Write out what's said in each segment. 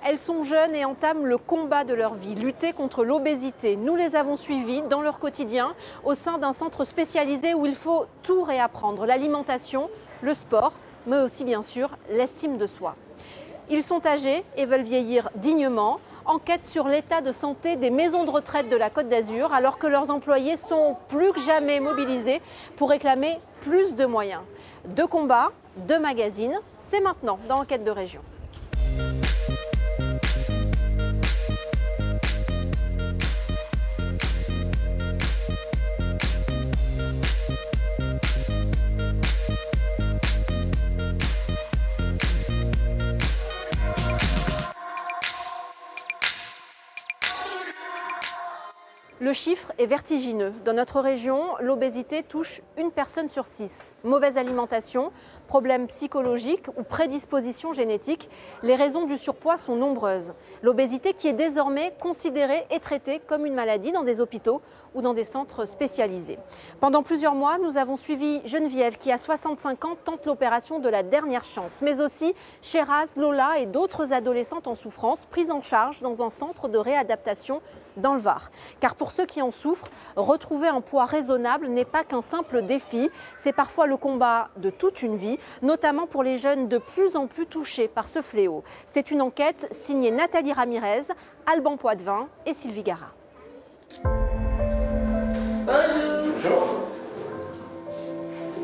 Elles sont jeunes et entament le combat de leur vie, lutter contre l'obésité. Nous les avons suivies dans leur quotidien au sein d'un centre spécialisé où il faut tout réapprendre, l'alimentation, le sport, mais aussi bien sûr l'estime de soi. Ils sont âgés et veulent vieillir dignement. Enquête sur l'état de santé des maisons de retraite de la Côte d'Azur, alors que leurs employés sont plus que jamais mobilisés pour réclamer plus de moyens. 2 combats, 2 magazines, c'est maintenant dans Enquête de région. Le chiffre est vertigineux. Dans notre région, l'obésité touche 1 personne sur 6. Mauvaise alimentation, problèmes psychologiques ou prédispositions génétiques. Les raisons du surpoids sont nombreuses. L'obésité qui est désormais considérée et traitée comme une maladie dans des hôpitaux ou dans des centres spécialisés. Pendant plusieurs mois, nous avons suivi Geneviève qui, à 65 ans, tente l'opération de la dernière chance. Mais aussi Sheraz, Lola et d'autres adolescentes en souffrance prises en charge dans un centre de réadaptation dans le Var. Car pour ceux qui en souffrent, retrouver un poids raisonnable n'est pas qu'un simple défi, c'est parfois le combat de toute une vie, notamment pour les jeunes de plus en plus touchés par ce fléau. C'est une enquête signée Nathalie Ramirez, Alban Poitvin et Sylvie Gara. Bonjour.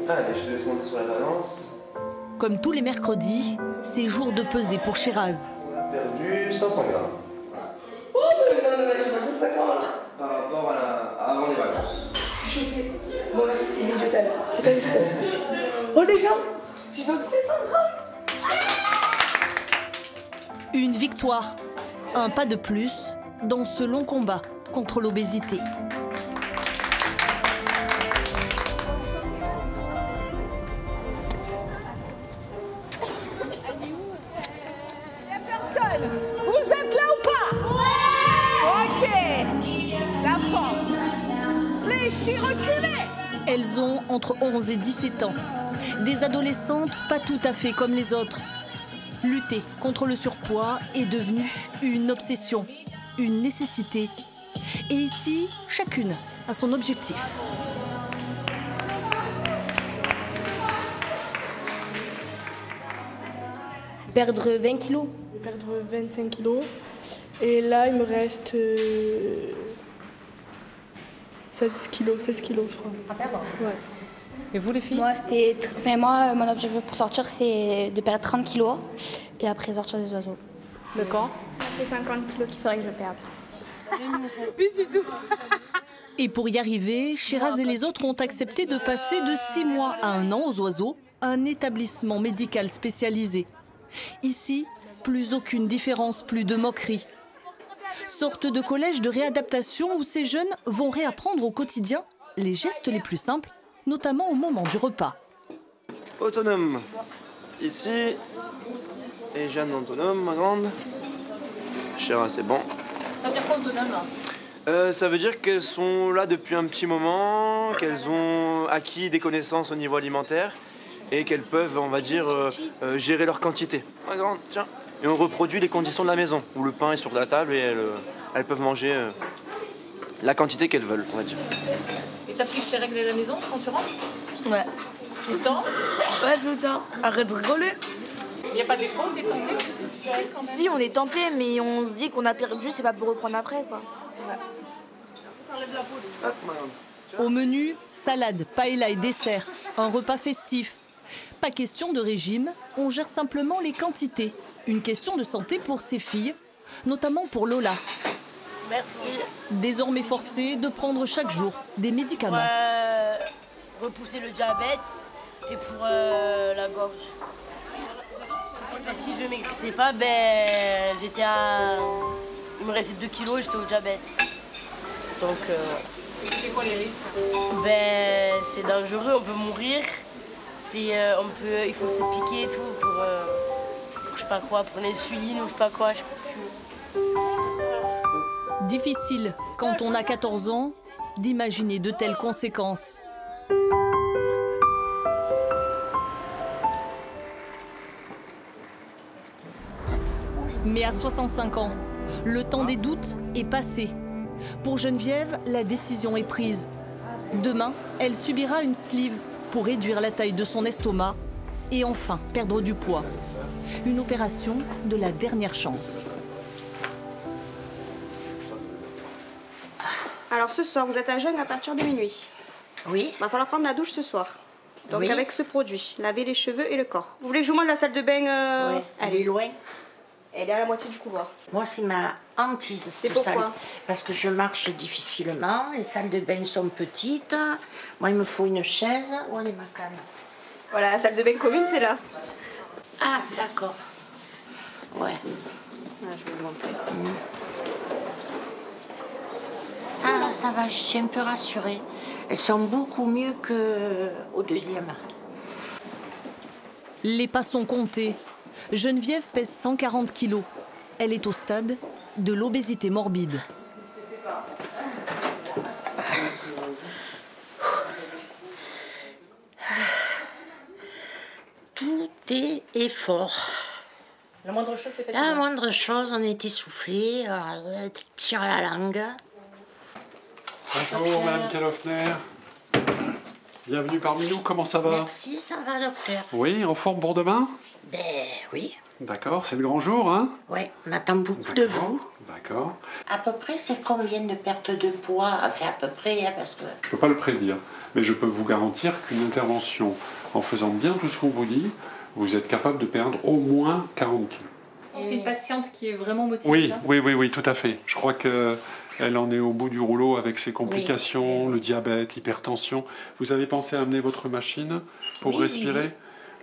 Allez, je te laisse monter sur la balance. Comme tous les mercredis, c'est jour de pesée pour Sheraz. On a perdu 500 grammes. Oh non, j'ai mangé 5 ans alors. Par rapport à avant les vacances. Je suis choquée. Bon, merci, Émile, je t'aime. Je t'aime. Oh, les gens, j'ai perdu 500 grammes. Une victoire, un pas de plus dans ce long combat contre l'obésité. Vous êtes là ou pas? Ouais! Ok! La force! Fléchis, reculez! Elles ont entre 11 et 17 ans. Des adolescentes pas tout à fait comme les autres. Lutter contre le surpoids est devenu une obsession, une nécessité. Et ici, chacune a son objectif. Perdre 20 kilos. Perdre 25 kilos. Et là, il me reste 16 kilos, je crois. À perdre? Ouais. Et vous, les filles? Moi, mon objectif pour sortir, c'est de perdre 30 kilos et après sortir des oiseaux. D'accord. C'est 50 kilos qu'il faudrait que je perde. Plus du tout. Et pour y arriver, Sheraz et les autres ont accepté de passer de 6 mois à 1 an aux oiseaux, un établissement médical spécialisé. Ici, plus aucune différence, plus de moquerie. Sorte de collège de réadaptation où ces jeunes vont réapprendre au quotidien les gestes les plus simples, notamment au moment du repas. Autonome. Ici. Et Jeanne autonome, ma grande. Chéra, c'est bon. Ça veut dire quoi, autonome? Ça veut dire qu'elles sont là depuis un petit moment, qu'elles ont acquis des connaissances au niveau alimentaire et qu'elles peuvent, on va dire, gérer leur quantité. Ma grande, tiens. Et on reproduit les conditions de la maison, où le pain est sur la table et elles peuvent manger la quantité qu'elles veulent, on va dire. Et t'appliques tes règles à la maison quand tu rentres? Ouais. Tout le temps? Ouais, tout le temps. Arrête de rigoler. Il n'y a pas des fautes, t'es tenté? Si, on est tenté, mais on se dit qu'on a perdu, c'est pas pour reprendre après, quoi. Hop, ma grande. Au menu, salade, paella et dessert, un repas festif. Pas question de régime, on gère simplement les quantités. Une question de santé pour ces filles, notamment pour Lola. Merci. Désormais forcée de prendre chaque jour des médicaments. Repousser le diabète et pour la gorge. Si je maigrissais pas, j'étais à... Il me restait 2 kilos et j'étais au diabète. Donc... C'est quoi les risques? C'est dangereux, on peut mourir. Il faut se piquer et tout pour je sais pas quoi, pour l'insuline ou je sais pas quoi, je sais plus. Difficile, quand on a 14 ans, d'imaginer de telles conséquences. Mais à 65 ans, le temps des doutes est passé. Pour Geneviève, la décision est prise. Demain, elle subira une sleeve pour réduire la taille de son estomac et enfin perdre du poids. Une opération de la dernière chance. Alors ce soir, vous êtes à jeun à partir de minuit. Oui. Va falloir prendre la douche ce soir. Donc Oui. avec ce produit, laver les cheveux et le corps. Vous voulez que je vous montre la salle de bain Oui. Elle est loin. Elle est à la moitié du couloir. Moi, c'est ma hantise, cette pourquoi salle. Parce que je marche difficilement, les salles de bain sont petites. Moi, il me faut une chaise. Où est ma canne? Voilà, la salle de bain commune, c'est là. Ah, d'accord. Ouais. Ah, je vais vous montrer. Ah, ça va, je suis un peu rassurée. Elles sont beaucoup mieux qu'au deuxième. Les pas sont comptés. Geneviève pèse 140 kilos. Elle est au stade de l'obésité morbide. Tout est effort. La moindre chose, c'est fait. La moindre chose, on est essoufflé, tire à la langue. Bonjour, Madame Kalofner. Bienvenue parmi nous, comment ça va? Merci, ça va, docteur. Oui, en forme pour demain? Ben oui. D'accord, c'est le grand jour, hein? Oui, on attend beaucoup de vous. D'accord. À peu près, c'est combien de perte de poids? Enfin, à peu près, hein, parce que... Je ne peux pas le prédire, mais je peux vous garantir qu'une intervention, en faisant bien tout ce qu'on vous dit, vous êtes capable de perdre au moins 40 kilos. C'est une patiente qui est vraiment motivée. Oui, tout à fait. Je crois qu'elle en est au bout du rouleau avec ses complications, le diabète, l'hypertension. Vous avez pensé à amener votre machine pour respirer?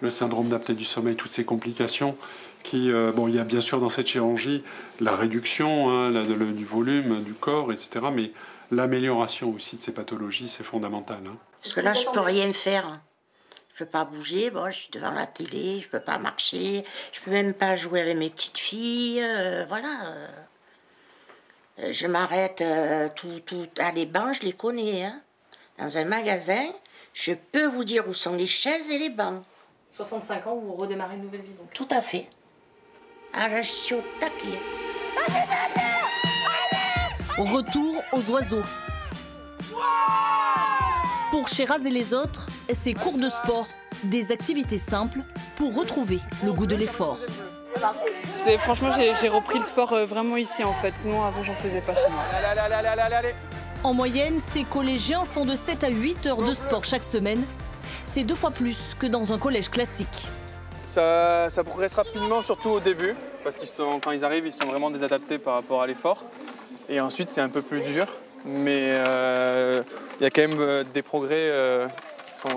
Le syndrome d'apnée du sommeil, toutes ces complications qui... il y a bien sûr dans cette chirurgie la réduction du volume du corps, etc. Mais l'amélioration aussi de ces pathologies, c'est fondamental. Hein. Parce que là, je peux rien faire. Je peux pas bouger, bon, je suis devant la télé, je peux pas marcher, je peux même pas jouer avec mes petites filles, voilà. Je m'arrête les bancs, je les connais. Hein. Dans un magasin, je peux vous dire où sont les chaises et les bancs. 65 ans, vous redémarrez une nouvelle vie donc. Tout à fait. Ah là, je suis au taquet. Retour aux oiseaux. Pour Sheraz et les autres, c'est cours de sport, des activités simples pour retrouver le goût de l'effort. Franchement, j'ai repris le sport vraiment ici en fait, sinon avant j'en faisais pas chez moi. Allez. En moyenne, ces collégiens font de 7 à 8 heures de sport chaque semaine. C'est 2 fois plus que dans un collège classique. Ça progresse rapidement, surtout au début, parce quand ils arrivent, ils sont vraiment désadaptés par rapport à l'effort. Et ensuite, c'est un peu plus dur, mais il y a quand même des progrès qui sont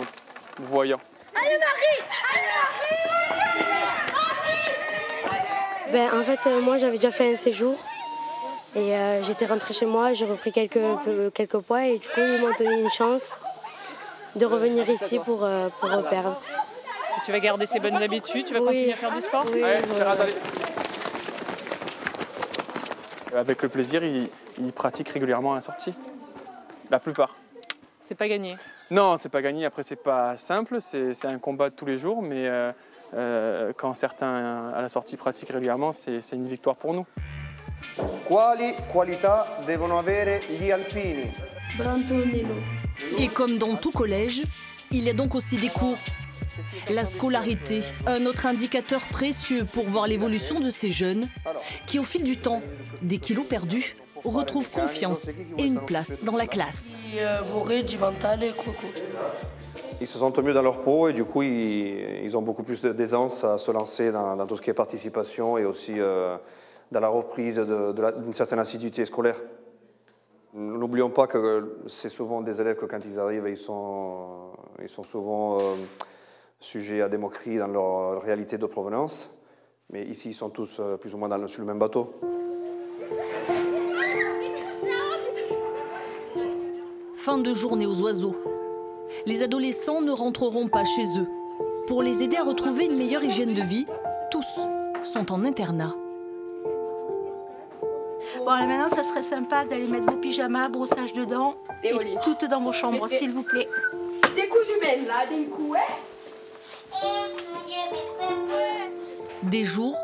voyants. Allez Marie, en fait, moi j'avais déjà fait un séjour et j'étais rentrée chez moi, j'ai repris quelques poids et du coup ils m'ont donné une chance de revenir ici pour reperdre. Tu vas garder ces bonnes habitudes, tu vas continuer à faire du sport? Oui, allez. Avec le plaisir, ils pratiquent régulièrement à la sortie. La plupart. C'est pas gagné? Non, c'est pas gagné. Après, c'est pas simple. C'est un combat de tous les jours. Mais quand certains à la sortie pratiquent régulièrement, c'est une victoire pour nous. Quali qualità devono avere gli alpini? Et comme dans tout collège, il y a donc aussi des cours. La scolarité, un autre indicateur précieux pour voir l'évolution de ces jeunes qui, au fil du temps, des kilos perdus, retrouvent confiance et une place dans la classe. Ils se sentent mieux dans leur peau et du coup, ils ont beaucoup plus d'aisance à se lancer dans tout ce qui est participation et aussi dans la reprise d'une certaine assiduité scolaire. N'oublions pas que c'est souvent des élèves que quand ils arrivent, ils sont souvent sujets à des moqueries dans leur réalité de provenance. Mais ici, ils sont tous plus ou moins sur le même bateau. Fin de journée aux oiseaux. Les adolescents ne rentreront pas chez eux. Pour les aider à retrouver une meilleure hygiène de vie, tous sont en internat. Bon, alors maintenant, ça serait sympa d'aller mettre vos pyjamas, brossage de dents et toutes dans vos chambres, s'il vous plaît. Des coups humaines, là, des coups, Des jours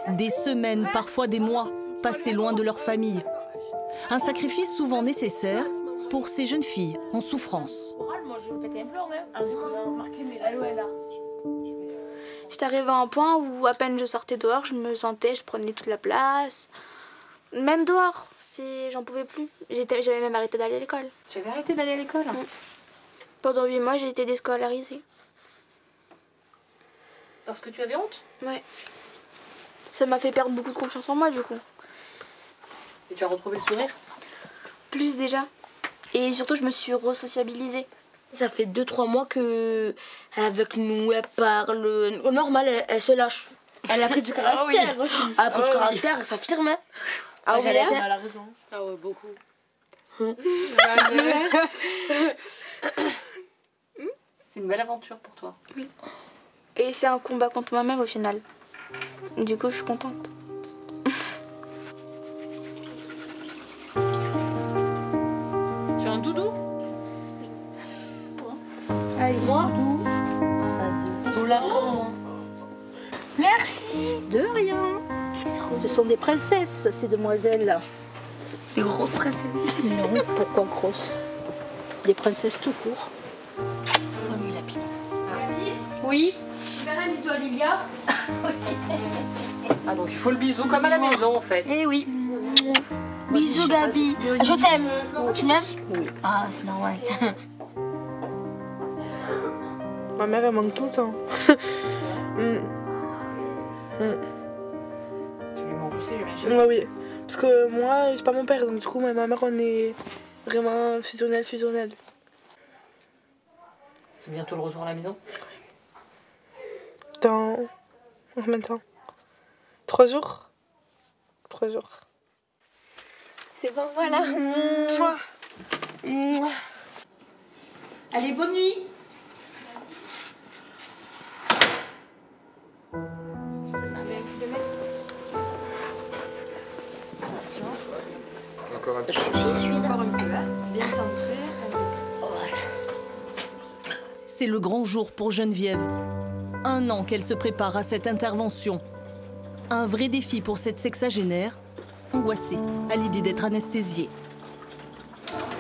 Des semaines, parfois des mois, passés loin de leur famille. Un sacrifice souvent nécessaire pour ces jeunes filles en souffrance. J'étais arrivée à un point où à peine je sortais dehors, je prenais toute la place. Même dehors, j'en pouvais plus. J'avais même arrêté d'aller à l'école. Tu avais arrêté d'aller à l'école? Pendant 8 mois, j'ai été déscolarisée. Parce que tu avais honte? Ouais. Ça m'a fait perdre beaucoup de confiance en moi, du coup. Et tu as retrouvé le sourire? Plus déjà. Et surtout, je me suis re-sociabilisée. Ça fait 2-3 mois qu'elle est avec nous, elle parle. Au normal, elle se lâche. Elle a pris du caractère. Oui. Elle a pris du caractère, ça s'affirme. Hein. Ah oui, malheureusement. Ah ouais, beaucoup. C'est une belle aventure pour toi. Oui. Et c'est un combat contre moi-même au final. Du coup, je suis contente. Tu as un doudou? Allez, moi. Doula comme moi. Merci. De rien. Ce sont des princesses, ces demoiselles. Des grosses princesses. Non, pourquoi grosses? Des princesses tout court. Oui. Tu verras une toi, Lilia. Ah, donc il faut le bisou comme à la maison en fait. Eh oui. Bisous Gabi. Je t'aime. Tu m'aimes? Oui. Ah, c'est normal. Ma mère, elle manque tout le temps. Tu lui manques aussi, j'imagine. Ouais, oui. Parce que moi, j'ai pas mon père, donc du coup, moi et ma mère, on est vraiment fusionnels. C'est bientôt le retour à la maison? Dans... Combien de temps? 3 jours. 3 jours. C'est bon, voilà. Allez, bonne nuit. Encore un petit Encore un peu, hein. Bien centré. C'est le grand jour pour Geneviève. 1 an qu'elle se prépare à cette intervention. Un vrai défi pour cette sexagénaire, angoissée à l'idée d'être anesthésiée.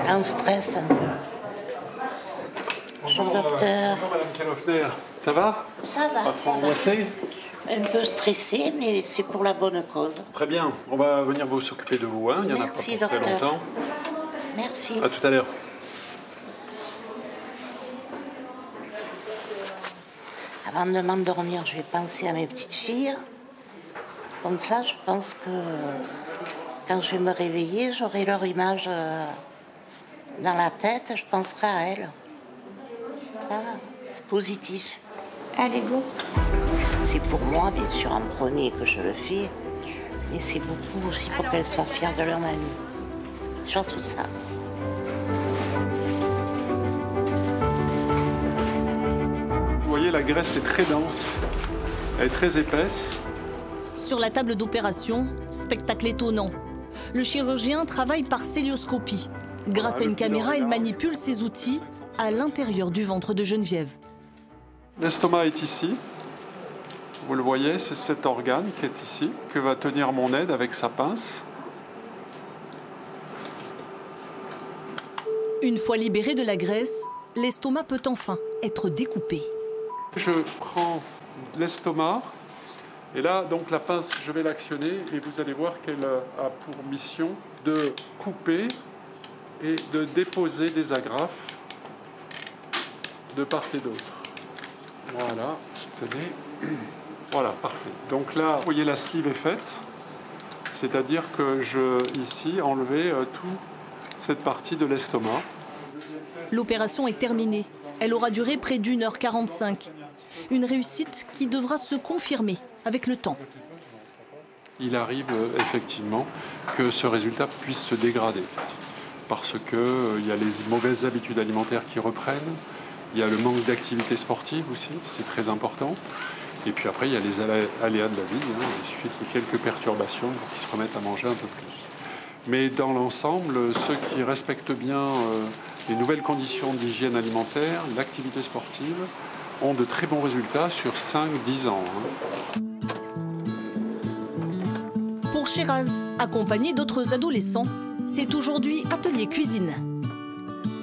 Un stress un peu. Bonjour docteur. Bonjour Madame Kenhoffner. Ça va? Ça va. Pas trop angoissée? Un peu stressée, mais c'est pour la bonne cause. Très bien. On va venir vous s'occuper de vous. Hein. Il y en Merci, a pas pour très docteur. longtemps. Merci. À tout à l'heure. Avant de m'endormir, je vais penser à mes petites filles. Comme ça, je pense que quand je vais me réveiller, j'aurai leur image dans la tête. Je penserai à elles. Ça, c'est positif. Allez, go. C'est pour moi, bien sûr, en premier que je le fais. Mais c'est beaucoup aussi pour qu'elles soient fières de leur mamie. Surtout ça. Vous voyez, la graisse est très dense. Elle est très épaisse. Sur la table d'opération, spectacle étonnant. Le chirurgien travaille par célioscopie. Grâce à une caméra, il manipule ses outils à l'intérieur du ventre de Geneviève. L'estomac est ici. Vous le voyez, c'est cet organe qui est ici, que va tenir mon aide avec sa pince. Une fois libéré de la graisse, l'estomac peut enfin être découpé. Je prends l'estomac, et là, donc la pince, je vais l'actionner, et vous allez voir qu'elle a pour mission de couper et de déposer des agrafes de part et d'autre. Voilà, tenez. Voilà, parfait. Donc là, vous voyez, la sleeve est faite, c'est-à-dire que je, ici, enlever toute cette partie de l'estomac. L'opération est terminée. Elle aura duré près d'1h45. Une réussite qui devra se confirmer avec le temps. Il arrive effectivement que ce résultat puisse se dégrader parce qu'il y a les mauvaises habitudes alimentaires qui reprennent, il y a le manque d'activité sportive aussi, c'est très important. Et puis après, il y a les aléas de la vie. Il suffit qu'il y ait quelques perturbations pour qu'ils se remettent à manger un peu plus. Mais dans l'ensemble, ceux qui respectent bien les nouvelles conditions d'hygiène alimentaire, l'activité sportive, ont de très bons résultats sur 5-10 ans. Pour Sheraz, accompagnée d'autres adolescents, c'est aujourd'hui atelier cuisine.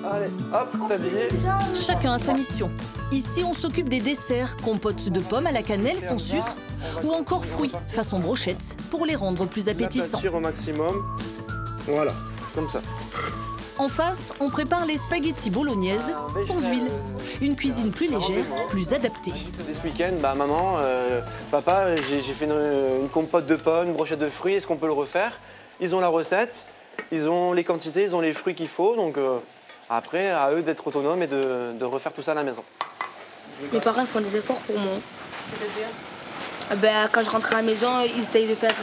Allez, hop, tablier. Chacun a sa mission. Ici, on s'occupe des desserts, compotes de pommes à la cannelle sans sucre ou encore fruits façon brochette pour les rendre plus appétissants. L'aplatir au maximum. Voilà, comme ça. En face, on prépare les spaghettis bolognaises sans huile. Une cuisine plus légère, plus adaptée. Ce week-end, maman, papa, j'ai fait une compote de pommes, une brochette de fruits, est-ce qu'on peut le refaire? Ils ont la recette, ils ont les quantités, ils ont les fruits qu'il faut, donc après, à eux d'être autonomes et de refaire tout ça à la maison. Mes parents font des efforts pour moi. C'est-à-dire quand je rentre à la maison, ils essayent de faire...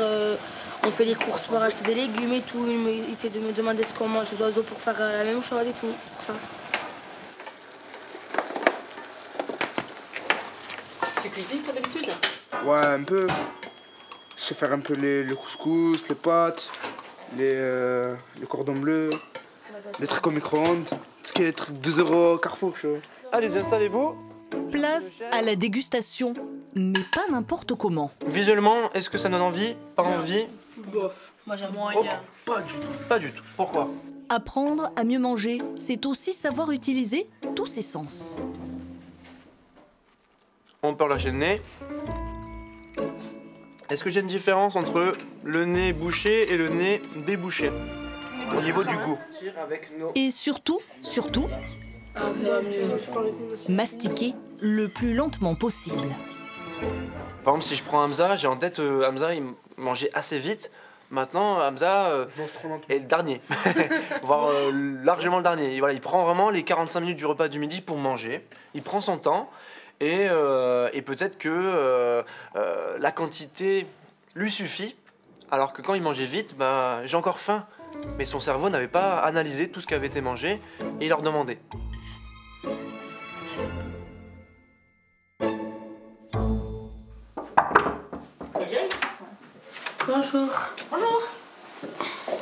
on fait les courses pour acheter des légumes et tout. Ils essaient de me demander ce qu'on mange aux oiseaux pour faire la même chose et tout. C'est pour ça. Tu cuisines comme d'habitude? Ouais, un peu. Je sais faire un peu le couscous, les pâtes, les cordons bleus, les trucs au micro-ondes, tout ce qui est trucs 2 € Carrefour, je sais. Allez, installez-vous. Place à la dégustation, mais pas n'importe comment. Visuellement, est-ce que ça donne envie? Pas envie? Bof. Moi j'aime moins. Pas du tout. Pas du tout. Pourquoi? Apprendre à mieux manger, c'est aussi savoir utiliser tous ses sens. On peut relâcher le nez. Est-ce que j'ai une différence entre le nez bouché et le nez débouché au niveau du goût? Et surtout, mastiquer le plus lentement possible. Par exemple, si je prends Hamza, j'ai en tête Hamza, il mangeait assez vite. Maintenant, Hamza est le dernier, voire largement le dernier. Et voilà, il prend vraiment les 45 minutes du repas du midi pour manger. Il prend son temps et peut-être que la quantité lui suffit. Alors que quand il mangeait vite, j'ai encore faim. Mais son cerveau n'avait pas analysé tout ce qui avait été mangé et il leur demandait. Bonjour. Bonjour.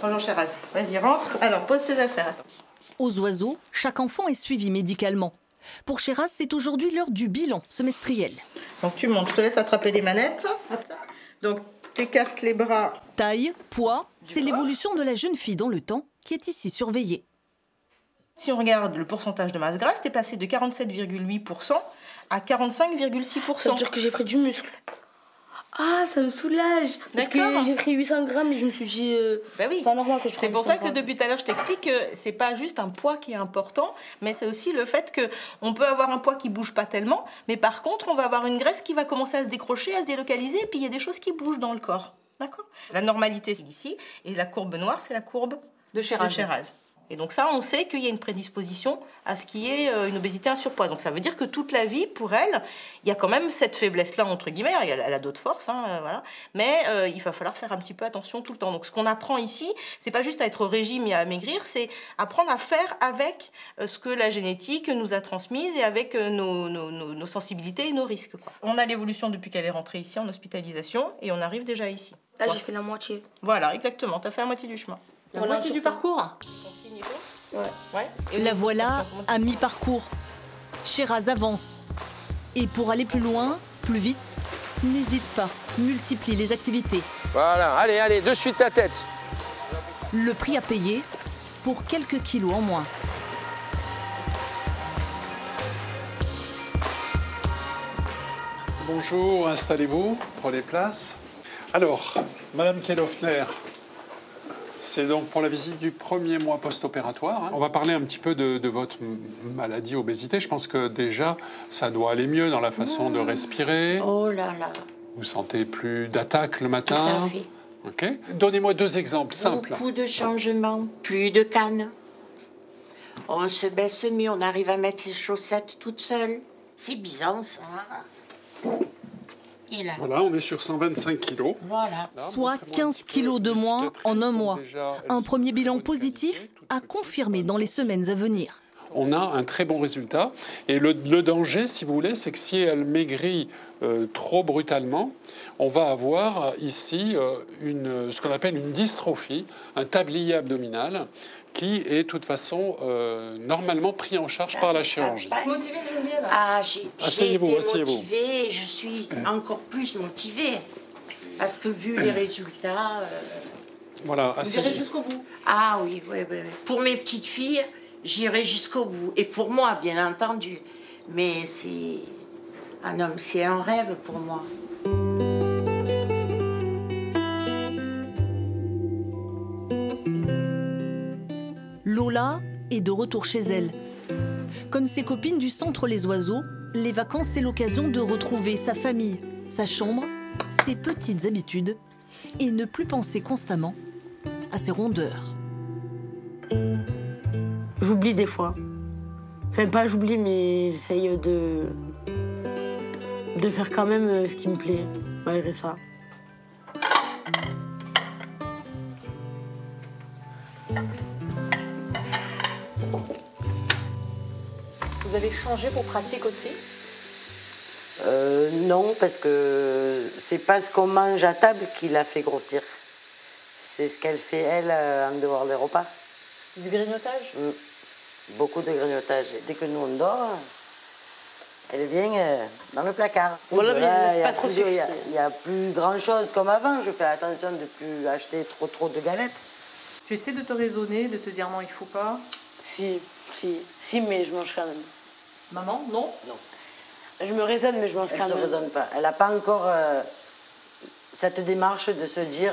Bonjour Sheraz. Vas-y, rentre. Alors, pose tes affaires. Aux oiseaux, chaque enfant est suivi médicalement. Pour Sheraz, c'est aujourd'hui l'heure du bilan semestriel. Donc tu montes, je te laisse attraper les manettes. Donc t'écartes les bras. Taille, poids, c'est l'évolution de la jeune fille dans le temps qui est ici surveillée. Si on regarde le pourcentage de masse grasse, t'es passé de 47,8% à 45,6%. Ça veut dire que j'ai pris du muscle. Ah, ça me soulage. Parce que j'ai pris 800 grammes et je me suis dit, c'est pas normal que je prenne. C'est pour ça que depuis tout à l'heure, je t'explique que c'est pas juste un poids qui est important, mais c'est aussi le fait qu'on peut avoir un poids qui bouge pas tellement, mais par contre, on va avoir une graisse qui va commencer à se décrocher, à se délocaliser, et puis il y a des choses qui bougent dans le corps. D'accord? La normalité, c'est ici, et la courbe noire, c'est la courbe de Sheraz. Et donc ça, on sait qu'il y a une prédisposition à ce qui est une obésité, un surpoids. Donc ça veut dire que toute la vie, pour elle, il y a quand même cette faiblesse-là, entre guillemets. Elle a d'autres forces, voilà. Mais il va falloir faire un petit peu attention tout le temps. Donc ce qu'on apprend ici, c'est pas juste à être au régime et à maigrir, c'est apprendre à faire avec ce que la génétique nous a transmis et avec nos sensibilités et nos risques, quoi. On a l'évolution depuis qu'elle est rentrée ici en hospitalisation et on arrive déjà ici. Là, j'ai fait la moitié. Voilà, exactement. Tu as fait la moitié du chemin. La moitié du parcours? Ouais. La voilà à mi-parcours. Sheraz avance. Et pour aller plus loin, plus vite, n'hésite pas, multiplie les activités. Voilà, allez, de suite ta tête. Le prix à payer pour quelques kilos en moins. Bonjour, installez-vous, prenez place. Alors, Madame Kellhoffner, c'est donc pour la visite du premier mois post-opératoire. On va parler un petit peu de votre maladie, obésité. Je pense que déjà, ça doit aller mieux dans la façon de respirer. Oh là là. Vous sentez plus d'attaque le matin? Tout à fait. Ok. Donnez-moi 2 exemples simples. Beaucoup de changements, plus de cannes. On se baisse mieux, on arrive à mettre ses chaussettes toute seule. C'est bizarre, ça. Et là. Voilà, on est sur 125 kilos. Voilà. Soit 15 kilos de moins en un mois. Un premier bilan positif à confirmer dans les semaines à venir. On a un très bon résultat. Et le danger, si vous voulez, c'est que si elle maigrit trop brutalement, on va avoir ici ce qu'on appelle une dystrophie, un tablier abdominal, qui est de toute façon normalement pris en charge par la chirurgie. Motivée, Geneviève? Ah, j'ai été motivée et je suis encore plus motivée. Parce que vu les résultats... Voilà, Vous irez jusqu'au bout. Ah oui, oui, oui. Pour mes petites filles, j'irai jusqu'au bout. Et pour moi, bien entendu. Mais c'est... Un homme, c'est un rêve pour moi. Lola est de retour chez elle. Comme ses copines du centre Les Oiseaux, les vacances, c'est l'occasion de retrouver sa famille, sa chambre, ses petites habitudes et ne plus penser constamment à ses rondeurs. J'oublie des fois. Enfin, pas j'oublie, mais j'essaye de faire quand même ce qui me plaît, malgré ça. Vous avez changé vos pratiques aussi? Non, parce que c'est pas ce qu'on mange à table qui la fait grossir. C'est ce qu'elle fait, elle, en dehors des repas. Du grignotage? Beaucoup de grignotage. Dès que nous on dort, elle vient dans le placard. Voilà, mais c'est pas trop suffisant. Il n'y a plus grand chose comme avant. Je fais attention de ne plus acheter trop de galettes. Tu essaies de te raisonner, de te dire non, il faut pas? Si, mais je mange quand même. Maman, non? Non. Je me raisonne, mais je mange quand même. Elle ne se raisonne pas. Elle n'a pas encore cette démarche de se dire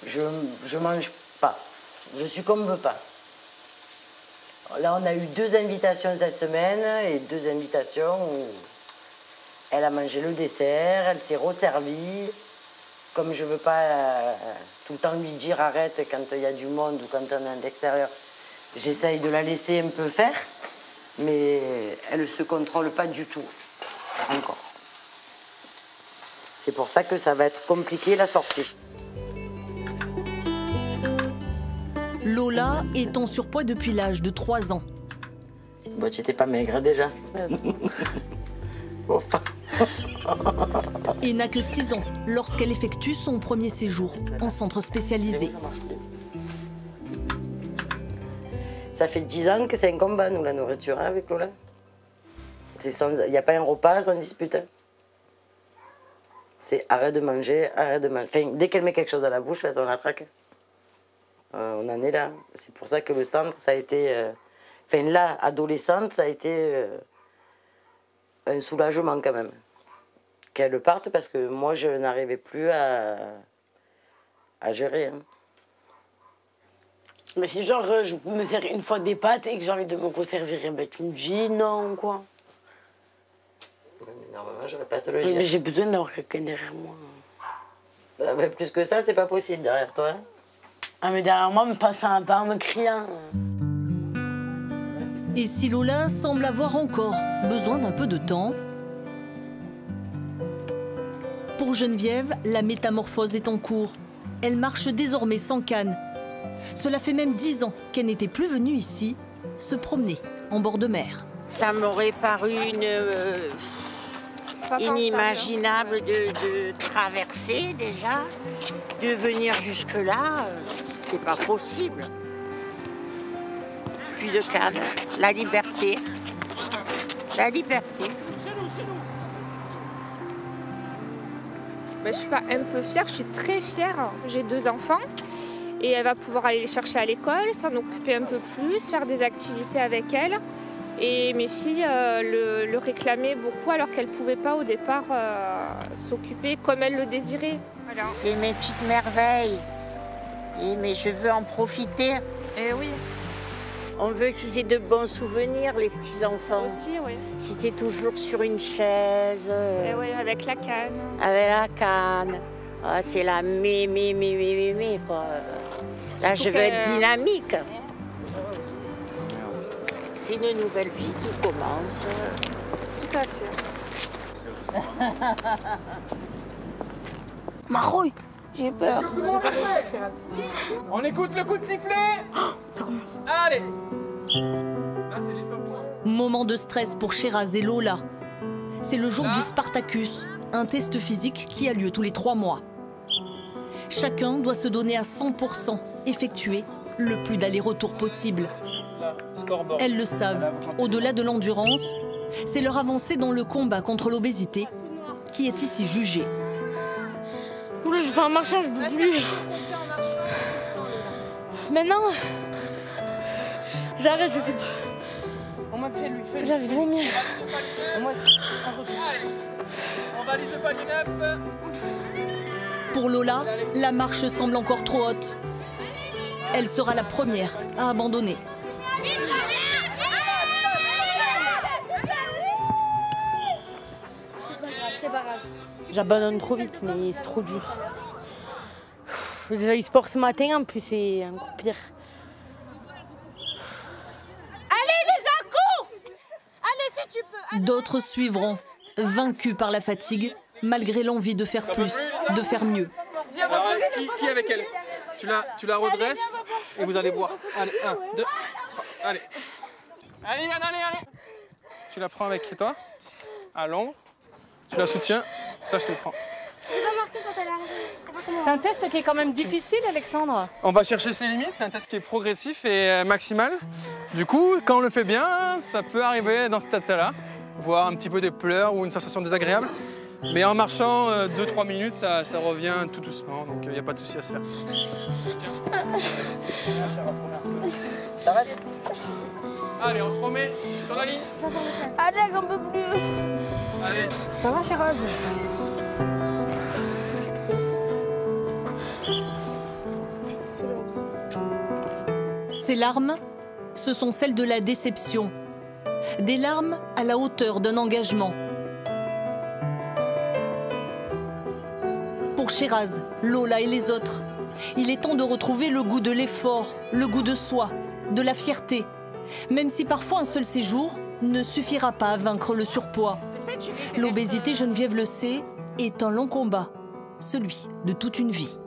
je mange pas, je succombe pas. Là, on a eu 2 invitations cette semaine et 2 invitations où elle a mangé le dessert, elle s'est resservie. Comme je ne veux pas tout le temps lui dire arrête quand il y a du monde ou quand on est à l'extérieur, j'essaye de la laisser un peu faire, mais elle ne se contrôle pas du tout, encore. C'est pour ça que ça va être compliqué la sortie. Lola est en surpoids depuis l'âge de 3 ans. Bon, tu n'étais pas maigre déjà. Et n'a que 6 ans lorsqu'elle effectue son premier séjour en centre spécialisé. Ça fait 10 ans que c'est un combat, nous, la nourriture, hein, avec Lola. Il n'y a pas un repas sans dispute. Hein. C'est arrête de manger, arrête de manger. Enfin, dès qu'elle met quelque chose à la bouche, on la traque. On en est là. C'est pour ça que le centre, ça a été... Enfin, là, adolescente, ça a été un soulagement quand même. Qu'elle parte parce que moi, je n'arrivais plus à gérer. Hein. Mais si genre je me sers une fois des pâtes et que j'ai envie de me resservir, ben tu me dis non, quoi. Normalement, j'aurais pas à te le dire. Mais j'ai besoin d'avoir quelqu'un derrière moi. Bah, plus que ça, c'est pas possible derrière toi. Hein. Ah, mais derrière moi, me passe un pas en me criant. Et si Lola semble avoir encore besoin d'un peu de temps, pour Geneviève, la métamorphose est en cours. Elle marche désormais sans canne. Cela fait même 10 ans qu'elle n'était plus venue ici se promener en bord de mer. Ça m'aurait paru inimaginable de traverser déjà, de venir jusque-là, c'était pas possible. Plus de canne, la liberté. La liberté. Je suis pas un peu fière, je suis très fière. J'ai 2 enfants et elle va pouvoir aller les chercher à l'école, s'en occuper un peu plus, faire des activités avec elle. Et mes filles le réclamaient beaucoup alors qu'elles ne pouvaient pas au départ s'occuper comme elles le désiraient. Voilà. C'est mes petites merveilles. Mais je veux en profiter. Eh oui. On veut qu'ils aient de bons souvenirs, les petits-enfants. Aussi, oui. Si tu es toujours sur une chaise. Eh oui, avec la canne. Avec la canne. Ah, c'est la quoi. Là, je veux être dynamique. C'est une nouvelle vie qui commence. Tout à fait. Marouille, j'ai peur. On écoute le coup de sifflet. Ça commence. Allez. Là, c'est l'effort. Moment de stress pour Sheraz et Lola. C'est le jour du Spartacus, un test physique qui a lieu tous les 3 mois. Chacun doit se donner à 100%, effectuer le plus d'allers-retours possible. Elles le savent, au-delà de l'endurance, c'est leur avancée dans le combat contre l'obésité qui est ici jugée. je fais un marchand, je peux plus. Maintenant, j'arrête, je fais plus. J'ai envie de vomir. On valise pas l'immeuble. Pour Lola, la marche semble encore trop haute. Elle sera la première à abandonner. C'est pas grave. J'abandonne trop vite, mais c'est trop dur. J'ai déjà eu sport ce matin, en plus c'est encore pire. Allez, les coups! Allez, si tu peux. Allez. D'autres suivront, vaincus par la fatigue, malgré l'envie de faire plus, de faire mieux. Alors, qui est avec elle? Tu la redresses et vous allez voir. Allez, 1, 2, 3, allez. Allez. Tu la prends avec toi, allons. Tu la soutiens, ça je te le prends. C'est un test qui est quand même difficile, Alexandre. On va chercher ses limites, c'est un test qui est progressif et maximal. Du coup, quand on le fait bien, ça peut arriver dans cet état-là, voire un petit peu des pleurs ou une sensation désagréable. Mais en marchant 2-3 minutes, ça revient tout doucement, donc il n'y a pas de souci à se faire. T'arrêtes. Allez, on se remet sur la ligne. Allez, j'en peux plus. Allez. Ça va, Chéraz? Ces larmes, ce sont celles de la déception. Des larmes à la hauteur d'un engagement. Pour Chéraz, Lola et les autres, il est temps de retrouver le goût de l'effort, le goût de soi, de la fierté. Même si parfois un seul séjour ne suffira pas à vaincre le surpoids. L'obésité, Geneviève le sait, est un long combat, celui de toute une vie.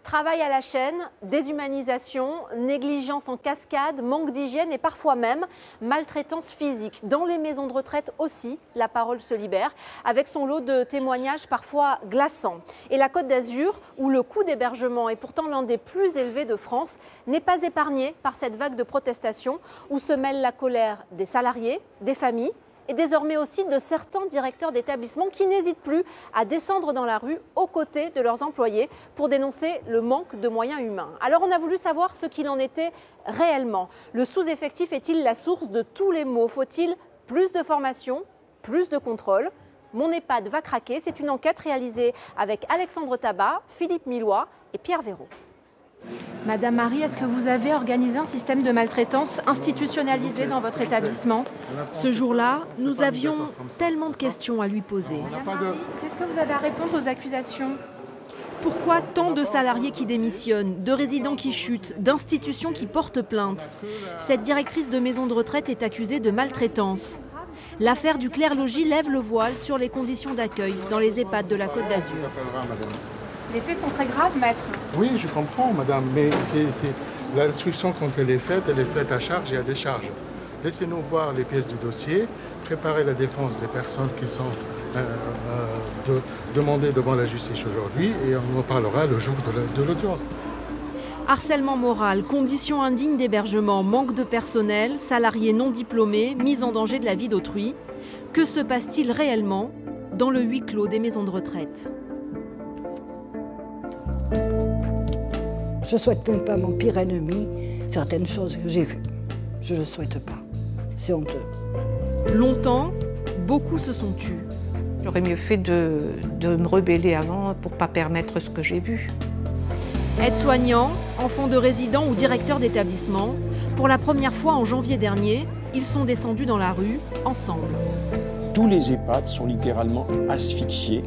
Travail à la chaîne, déshumanisation, négligence en cascade, manque d'hygiène et parfois même maltraitance physique. Dans les maisons de retraite aussi, la parole se libère, avec son lot de témoignages parfois glaçants. Et la Côte d'Azur, où le coût d'hébergement est pourtant l'un des plus élevés de France, n'est pas épargnée par cette vague de protestations où se mêle la colère des salariés, des familles, et désormais aussi de certains directeurs d'établissements qui n'hésitent plus à descendre dans la rue aux côtés de leurs employés pour dénoncer le manque de moyens humains. Alors on a voulu savoir ce qu'il en était réellement. Le sous-effectif est-il la source de tous les maux? Faut-il plus de formation, plus de contrôle? Mon EHPAD va craquer, c'est une enquête réalisée avec Alexandre Tabat, Philippe Millois et Pierre Véraud. Madame Marie, est-ce que vous avez organisé un système de maltraitance institutionnalisé dans votre établissement? Ce jour-là, nous avions tellement de questions à lui poser. Qu'est-ce que vous avez à répondre aux accusations? Pourquoi tant de salariés qui démissionnent, de résidents qui chutent, d'institutions qui portent plainte? Cette directrice de maison de retraite est accusée de maltraitance. L'affaire du Clair-Logis lève le voile sur les conditions d'accueil dans les EHPAD de la Côte d'Azur. Les faits sont très graves, maître. Oui, je comprends, madame, mais l'instruction, quand elle est faite à charge et à décharge. Laissez-nous voir les pièces du dossier, préparer la défense des personnes qui sont demandées devant la justice aujourd'hui et on en parlera le jour de l'audience. Harcèlement moral, conditions indignes d'hébergement, manque de personnel, salariés non diplômés, mise en danger de la vie d'autrui. Que se passe-t-il réellement dans le huis clos des maisons de retraite? Je ne souhaite même pas à mon pire ennemi certaines choses que j'ai vues. Je ne le souhaite pas. C'est honteux. Longtemps, beaucoup se sont tus. J'aurais mieux fait de me rebeller avant pour ne pas permettre ce que j'ai vu. Aides-soignants, enfants de résidents ou directeurs d'établissement, pour la première fois en janvier dernier, ils sont descendus dans la rue, ensemble. Tous les EHPAD sont littéralement asphyxiés.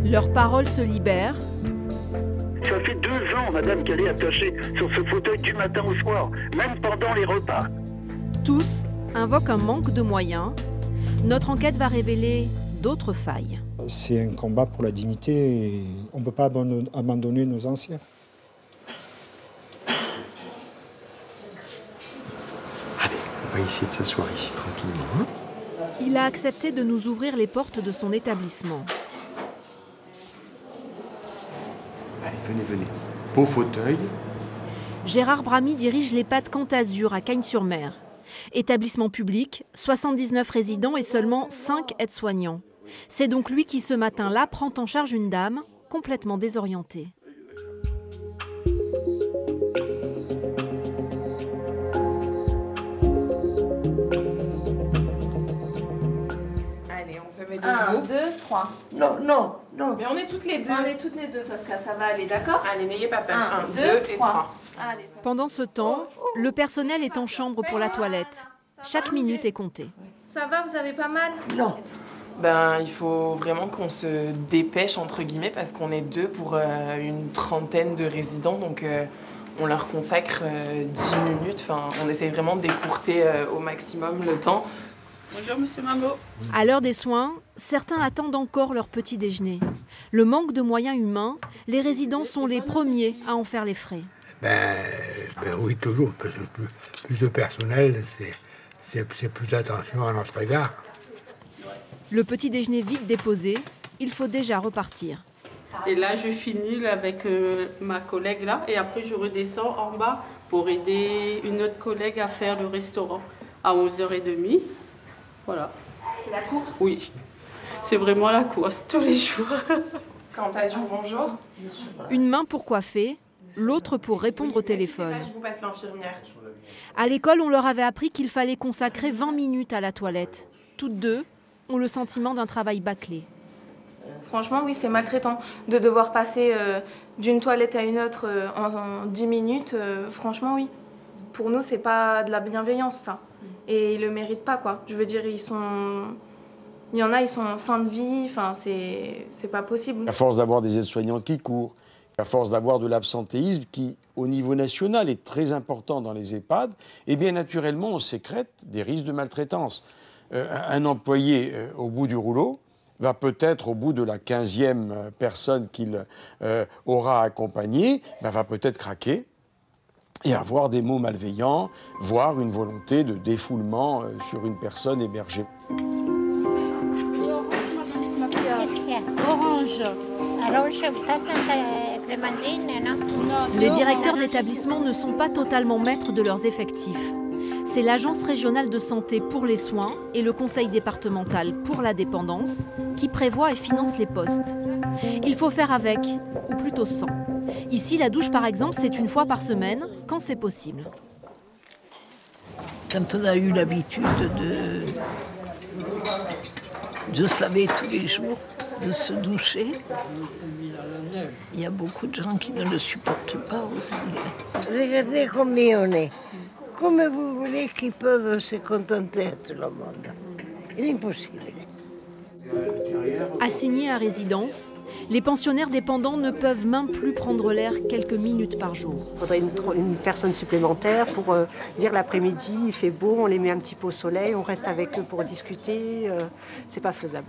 Leurs paroles se libèrent. Ça fait 2 ans, madame, qu'elle est attachée sur ce fauteuil du matin au soir, même pendant les repas. Tous invoquent un manque de moyens. Notre enquête va révéler d'autres failles. C'est un combat pour la dignité et on ne peut pas abandonner nos anciens. Allez, on va essayer de s'asseoir ici tranquillement. Hein? Il a accepté de nous ouvrir les portes de son établissement. Allez, venez. Beau fauteuil. Gérard Bramy dirige l'EHPAD Camp Azur à Cagnes-sur-Mer. Établissement public, 79 résidents et seulement 5 aides-soignants. C'est donc lui qui, ce matin-là, prend en charge une dame complètement désorientée. Allez, on se met 1, 2, 3. Non. Mais on est toutes les deux. On est toutes les deux, Tosca, ça va aller, d'accord? Allez, n'ayez pas peur. 1, 2 et 3. Allez. Pendant ce temps, le personnel est en chambre pour la toilette. Chaque minute est comptée. Ça va, vous avez pas mal? Non. Il faut vraiment qu'on se dépêche, entre guillemets, parce qu'on est 2 pour une trentaine de résidents. Donc, on leur consacre 10 minutes. Enfin, on essaie vraiment d'écourter au maximum le temps. Bonjour, monsieur Mambo. À l'heure des soins, certains attendent encore leur petit déjeuner. Le manque de moyens humains, les résidents sont les premiers à en faire les frais. Oui, toujours, parce que plus de personnel, c'est plus d'attention à notre égard. Le petit déjeuner vite déposé, il faut déjà repartir. Et là, je finis avec ma collègue là, et après je redescends en bas pour aider une autre collègue à faire le restaurant à 11h30. Voilà. C'est la course? Oui, c'est vraiment la course tous les jours. Quant à vous, bonjour. Une main pour coiffer, l'autre pour répondre au téléphone. Je vous passe l'infirmière. À l'école, on leur avait appris qu'il fallait consacrer 20 minutes à la toilette. Toutes deux ont le sentiment d'un travail bâclé. Franchement, oui, c'est maltraitant. De devoir passer d'une toilette à une autre en 10 minutes, franchement, oui. Pour nous, c'est pas de la bienveillance, ça. Et ils le méritent pas, quoi. Je veux dire, il y en a, ils sont en fin de vie, enfin, c'est pas possible. À force d'avoir des aides-soignants qui courent, à force d'avoir de l'absentéisme qui, au niveau national, est très important dans les EHPAD, eh bien, naturellement, on sécrète des risques de maltraitance. Un employé au bout du rouleau va peut-être, au bout de la 15e personne qu'il aura accompagnée, va peut-être craquer et avoir des mots malveillants, voire une volonté de défoulement sur une personne hébergée. Qu'est-ce qu'il y a? Orange. Orange, clémentine, non? Les directeurs d'établissement ne sont pas totalement maîtres de leurs effectifs. C'est l'Agence régionale de santé pour les soins et le Conseil départemental pour la dépendance qui prévoient et financent les postes. Il faut faire avec, ou plutôt sans. Ici, la douche, par exemple, c'est une fois par semaine, quand c'est possible. Quand on a eu l'habitude de se laver tous les jours, de se doucher, il y a beaucoup de gens qui ne le supportent pas aussi. Regardez combien on est. Comme vous voulez qu'ils peuvent se contenter à tout le monde. C'est impossible. Assignés à résidence, les pensionnaires dépendants ne peuvent même plus prendre l'air quelques minutes par jour. Il faudrait une personne supplémentaire pour dire l'après-midi, il fait beau, on les met un petit peu au soleil, on reste avec eux pour discuter. C'est pas faisable.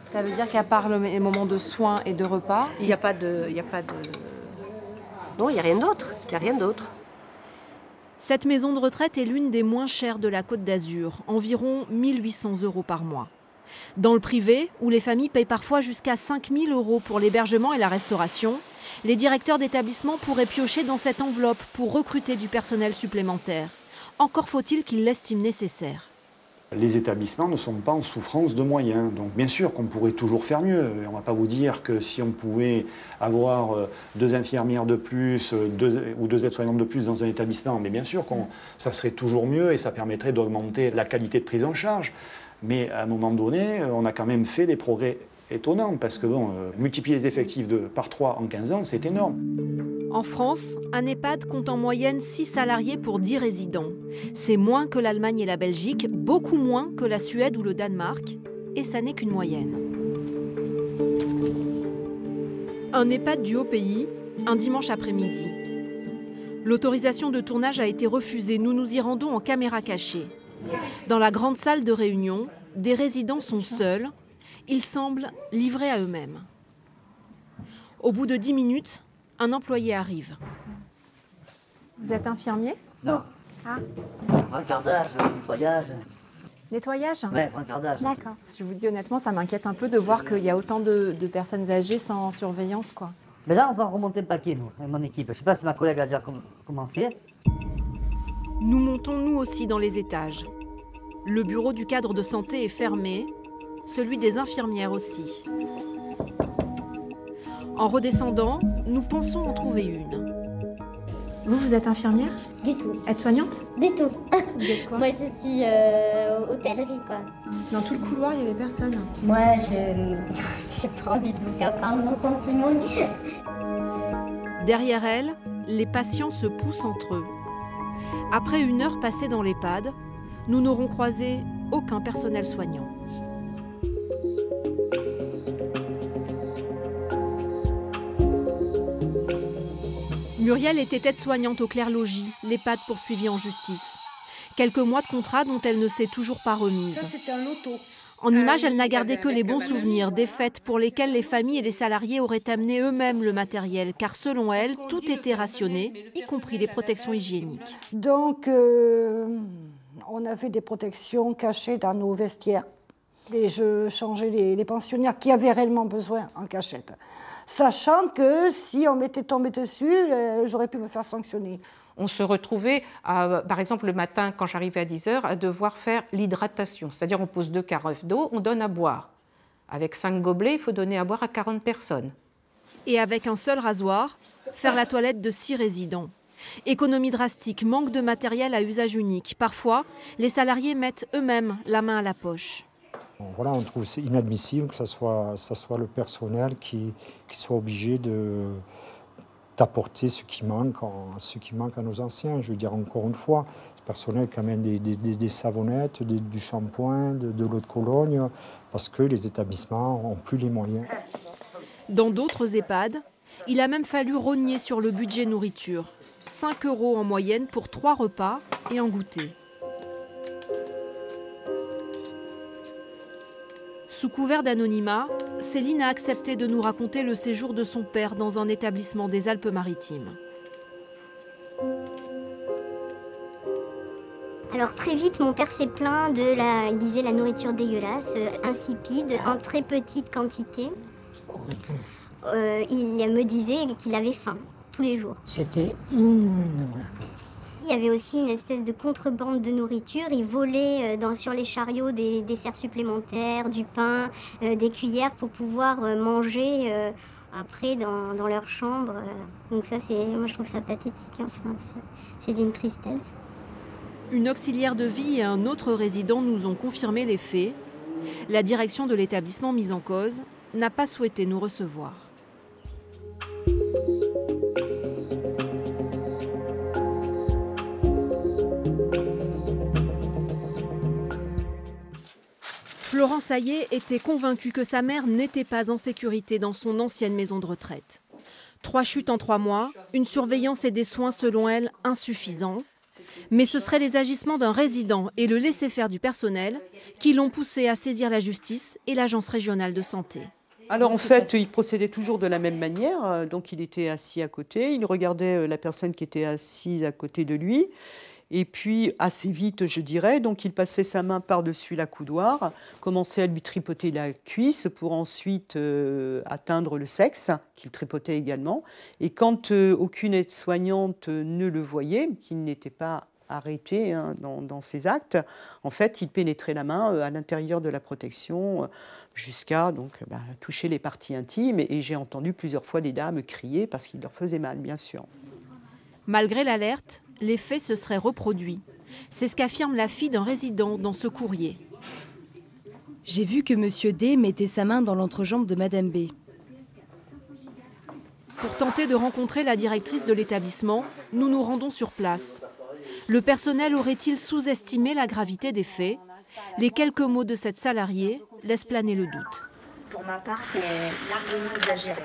Ça veut dire qu'à part les moments de soins et de repas... Il n'y a pas de... Non, il n'y a rien d'autre. Il n'y a rien d'autre. Cette maison de retraite est l'une des moins chères de la Côte d'Azur, environ 1 800 € par mois. Dans le privé, où les familles payent parfois jusqu'à 5 000 € pour l'hébergement et la restauration, les directeurs d'établissement pourraient piocher dans cette enveloppe pour recruter du personnel supplémentaire. Encore faut-il qu'ils l'estiment nécessaire. Les établissements ne sont pas en souffrance de moyens. Donc bien sûr qu'on pourrait toujours faire mieux. On ne va pas vous dire que si on pouvait avoir 2 infirmières de plus ou 2 aides-soignantes de plus dans un établissement, mais bien sûr que ça serait toujours mieux et ça permettrait d'augmenter la qualité de prise en charge. Mais à un moment donné, on a quand même fait des progrès étonnants parce que multiplier les effectifs par 3 en 15 ans, c'est énorme. En France, un EHPAD compte en moyenne 6 salariés pour 10 résidents. C'est moins que l'Allemagne et la Belgique, beaucoup moins que la Suède ou le Danemark. Et ça n'est qu'une moyenne. Un EHPAD du Haut-Pays, un dimanche après-midi. L'autorisation de tournage a été refusée. Nous nous y rendons en caméra cachée. Dans la grande salle de réunion, des résidents sont seuls. Ils semblent livrés à eux-mêmes. Au bout de 10 minutes, un employé arrive. Vous êtes infirmier? Non. Ah. Brancardage, nettoyage. Nettoyage? Ouais, brancardage. D'accord. Je vous dis honnêtement, ça m'inquiète un peu de voir qu'il y a autant de personnes âgées sans surveillance, quoi. Mais là, on va remonter le paquet, nous, avec mon équipe. Je ne sais pas si ma collègue a déjà commencé. Nous montons nous aussi dans les étages. Le bureau du cadre de santé est fermé, celui des infirmières aussi. En redescendant, nous pensons en trouver une. Vous êtes infirmière? Du tout. Aide-soignante? Du tout. Vous êtes quoi? Moi, je suis hôtellerie, quoi. Dans tout le couloir, il n'y avait personne. Moi, j'ai pas envie de vous faire part de mon sentiment. Derrière elle, les patients se poussent entre eux. Après 1 heure passée dans l'EHPAD, nous n'aurons croisé aucun personnel soignant. Muriel était aide-soignante au Clair-Logis, l'EHPAD poursuivie en justice. Quelques mois de contrat dont elle ne s'est toujours pas remise. Ça, c'est un loto. En image, elle n'a gardé que les bons souvenirs des fêtes pour lesquelles les familles et les salariés auraient amené eux-mêmes le matériel, car selon elle, tout était rationné, y compris les protections hygiéniques. Donc, on avait des protections cachées dans nos vestiaires. Et je changeais les pensionnaires qui avaient réellement besoin en cachette. Sachant que si on m'était tombé dessus, j'aurais pu me faire sanctionner. On se retrouvait, par exemple, le matin, quand j'arrivais à 10h, à devoir faire l'hydratation. C'est-à-dire, on pose 2 carafes d'eau, on donne à boire. Avec 5 gobelets, il faut donner à boire à 40 personnes. Et avec un seul rasoir, faire la toilette de 6 résidents. Économie drastique, manque de matériel à usage unique. Parfois, les salariés mettent eux-mêmes la main à la poche. Voilà, on trouve c'est inadmissible que ce soit le personnel qui soit obligé d'apporter ce qui manque à nos anciens. Je veux dire, encore une fois, le personnel qui amène des savonnettes, du shampoing, de l'eau de Cologne, parce que les établissements n'ont plus les moyens. Dans d'autres EHPAD, il a même fallu rogner sur le budget nourriture. 5 € en moyenne pour 3 repas et un goûter. Sous couvert d'anonymat, Céline a accepté de nous raconter le séjour de son père dans un établissement des Alpes-Maritimes. Alors très vite, mon père s'est plaint il disait la nourriture dégueulasse, insipide, en très petite quantité. Il me disait qu'il avait faim tous les jours. C'était Il y avait aussi une espèce de contrebande de nourriture. Ils volaient sur les chariots des desserts supplémentaires, du pain, des cuillères pour pouvoir manger après dans leur chambre. Donc ça, moi je trouve ça pathétique. Enfin, c'est d'une tristesse. Une auxiliaire de vie et un autre résident nous ont confirmé les faits. La direction de l'établissement mis en cause n'a pas souhaité nous recevoir. Florence Hayet était convaincue que sa mère n'était pas en sécurité dans son ancienne maison de retraite. 3 chutes en 3 mois, une surveillance et des soins selon elle insuffisants. Mais ce seraient les agissements d'un résident et le laisser-faire du personnel qui l'ont poussée à saisir la justice et l'agence régionale de santé. Alors en fait, il procédait toujours de la même manière. Donc il était assis à côté, il regardait la personne qui était assise à côté de lui. Et puis, assez vite, je dirais, donc il passait sa main par-dessus la coudoir, commençait à lui tripoter la cuisse pour ensuite atteindre le sexe, qu'il tripotait également. Et quand aucune aide-soignante ne le voyait, qu'il n'était pas arrêté dans ses actes, en fait, il pénétrait la main à l'intérieur de la protection jusqu'à toucher les parties intimes. Et j'ai entendu plusieurs fois des dames crier parce qu'il leur faisait mal, bien sûr. Malgré l'alerte, les faits se seraient reproduits. C'est ce qu'affirme la fille d'un résident dans ce courrier. J'ai vu que M. D mettait sa main dans l'entrejambe de Mme B. Pour tenter de rencontrer la directrice de l'établissement, nous nous rendons sur place. Le personnel aurait-il sous-estimé la gravité des faits? Les quelques mots de cette salariée laissent planer le doute. Pour ma part, c'est largement exagéré.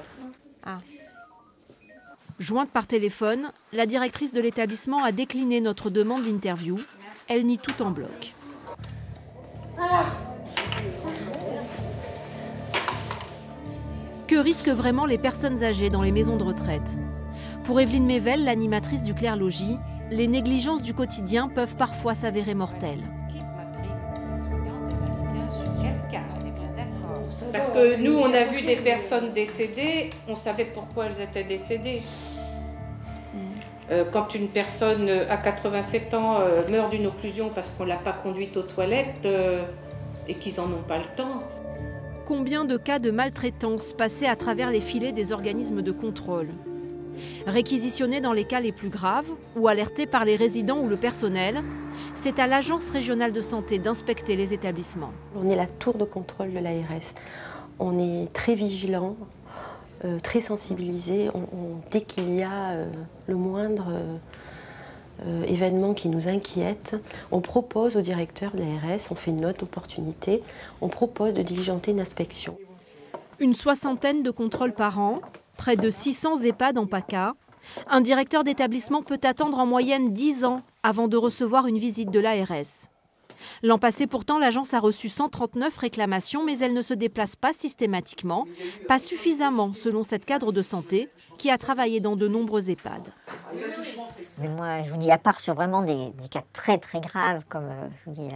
Jointe par téléphone, la directrice de l'établissement a décliné notre demande d'interview. Elle nie tout en bloc. Que risquent vraiment les personnes âgées dans les maisons de retraite? Pour Evelyne Mével, l'animatrice du Clair-Logis, les négligences du quotidien peuvent parfois s'avérer mortelles. Parce que nous, on a vu des personnes décédées, on savait pourquoi elles étaient décédées. Quand une personne à 87 ans meurt d'une occlusion parce qu'on ne l'a pas conduite aux toilettes et qu'ils n'en ont pas le temps. Combien de cas de maltraitance passaient à travers les filets des organismes de contrôle? Réquisitionnés dans les cas les plus graves ou alertés par les résidents ou le personnel, c'est à l'Agence régionale de santé d'inspecter les établissements. On est la tour de contrôle de l'ARS. On est très vigilant, très sensibilisé. Dès qu'il y a le moindre événement qui nous inquiète, on propose au directeur de l'ARS, on fait une note d'opportunité, on propose de diligenter une inspection. Une 60aine de contrôles par an, près de 600 EHPAD en PACA. Un directeur d'établissement peut attendre en moyenne 10 ans avant de recevoir une visite de l'ARS. L'an passé, pourtant, l'agence a reçu 139 réclamations, mais elle ne se déplace pas systématiquement, pas suffisamment selon cette cadre de santé qui a travaillé dans de nombreux EHPAD. Mais moi, je vous dis, à part sur vraiment des cas très très graves, comme je vous dis,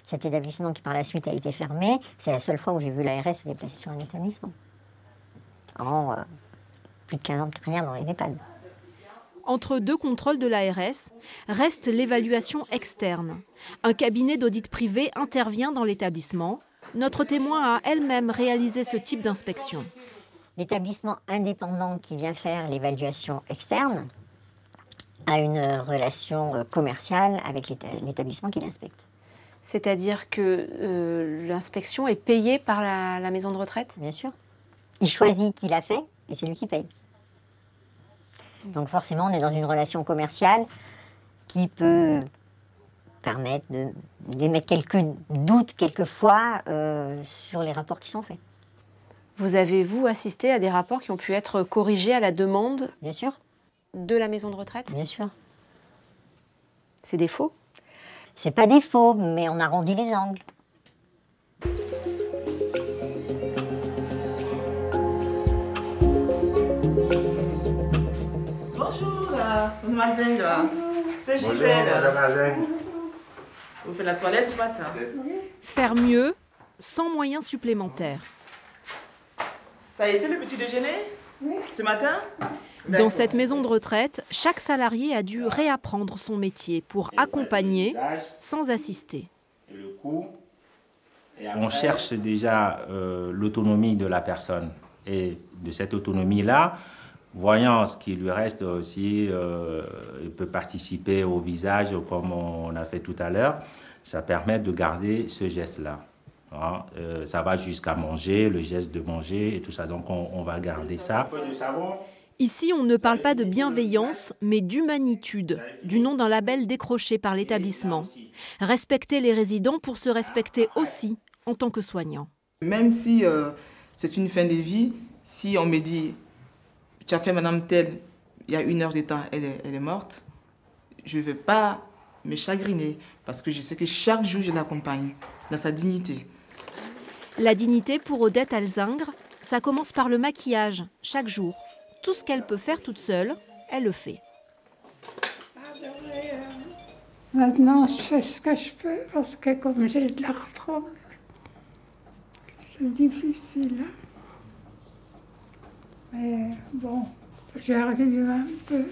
cet établissement qui par la suite a été fermé, c'est la seule fois où j'ai vu l'ARS se déplacer sur un établissement. En plus de 15 ans de carrière dans les EHPAD. Entre deux contrôles de l'ARS, reste l'évaluation externe. Un cabinet d'audit privé intervient dans l'établissement. Notre témoin a elle-même réalisé ce type d'inspection. L'établissement indépendant qui vient faire l'évaluation externe a une relation commerciale avec l'établissement qui l'inspecte. C'est-à-dire que l'inspection est payée par la maison de retraite? Bien sûr. Il choisit qui l'a fait et c'est lui qui paye. Donc forcément, on est dans une relation commerciale qui peut permettre d'émettre quelques doutes quelquefois sur les rapports qui sont faits. Vous avez, vous, assisté à des rapports qui ont pu être corrigés à la demande? Bien sûr. De la maison de retraite? Bien sûr. C'est des faux? C'est pas des faux, mais on arrondit les angles. Bonjour, mademoiselle. C'est Gisèle. Bonjour, mademoiselle. Vous faites la toilette du matin? Faire mieux, sans moyens supplémentaires. Ça a été le petit déjeuner ce matin? Dans cette maison de retraite, chaque salarié a dû réapprendre son métier pour accompagner sans assister. On cherche déjà l'autonomie de la personne. Et de cette autonomie-là, voyant ce qui lui reste aussi, il peut participer au visage comme on a fait tout à l'heure. Ça permet de garder ce geste-là. Hein, ça va jusqu'à manger, le geste de manger et tout ça. Donc on va garder ça. Ici, on ne parle pas de bienveillance, mais d'humanitude, du nom d'un label décroché par l'établissement. Respecter les résidents pour se respecter aussi en tant que soignant. Même si c'est une fin de vie, si on me dit « tu as fait madame telle, il y a 1 heure de temps, elle est morte », je ne vais pas me chagriner parce que je sais que chaque jour, je l'accompagne dans sa dignité. La dignité pour Odette Alzingre, ça commence par le maquillage, chaque jour. Tout ce qu'elle peut faire toute seule, elle le fait. Maintenant, je fais ce que je peux parce que comme j'ai de l'arthrose, c'est difficile. Mais bon, j'arrive un peu.